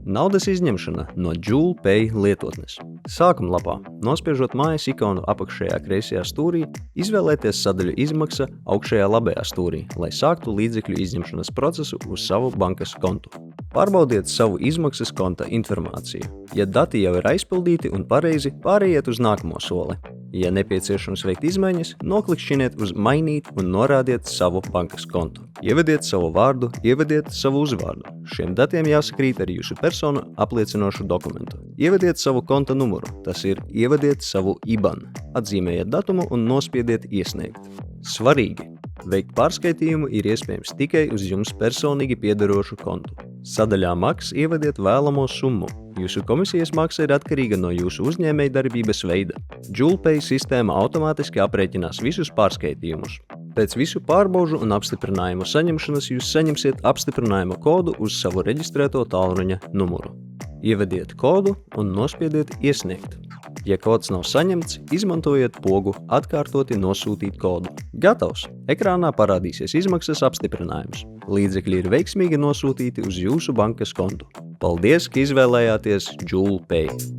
Naudas izņemšana no JoulPay lietotnes. Sākuma lapā, nospiežot mājas ikonu apakšējā kreisajā stūrī, izvēlēties sadaļu izmaksa augšējā labajā stūrī, lai sāktu līdzekļu izņemšanas procesu uz savu bankas kontu. Pārbaudiet savu izmaksas konta informāciju. Ja dati jau ir aizpildīti un pareizi, pārējiet uz nākamo soli. Ja nepieciešams veikt izmaiņas, noklikšķiniet uz Mainīt un norādiet savu bankas kontu. Ievediet savu vārdu, ievediet savu uzvārdu. Šiem datiem jāsakrīt ar jūsu personu apliecinošu dokumentu. Ievediet savu konta numuru, tas ir ievediet savu IBAN. Atzīmējiet datumu un nospiediet iesniegt. Svarīgi! Veikt pārskaitījumu ir iespējams tikai uz jums personīgi piederošu kontu. Sadaļā Maks ievediet vēlamo summu. Jūsu komisijas maksa ir atkarīga no jūsu uzņēmējdarbības veida. JoulPay sistēma automātiski aprēķinās visus pārskaitījumus. Pēc visu pārbaužu un apstiprinājumu saņemšanas jūs saņemsiet apstiprinājuma kodu uz savu reģistrēto tālruņa numuru. Ievediet kodu un nospiediet iesniegt. Ja kods nav saņemts, izmantojiet pogu atkārtoti nosūtīt kodu. Gatavs! Ekrānā parādīsies izmaksas apstiprinājums. Līdzekļi ir veiksmīgi nosūtīti uz jūsu bankas kontu. Paldies, ka izvēlējāties JoulPay!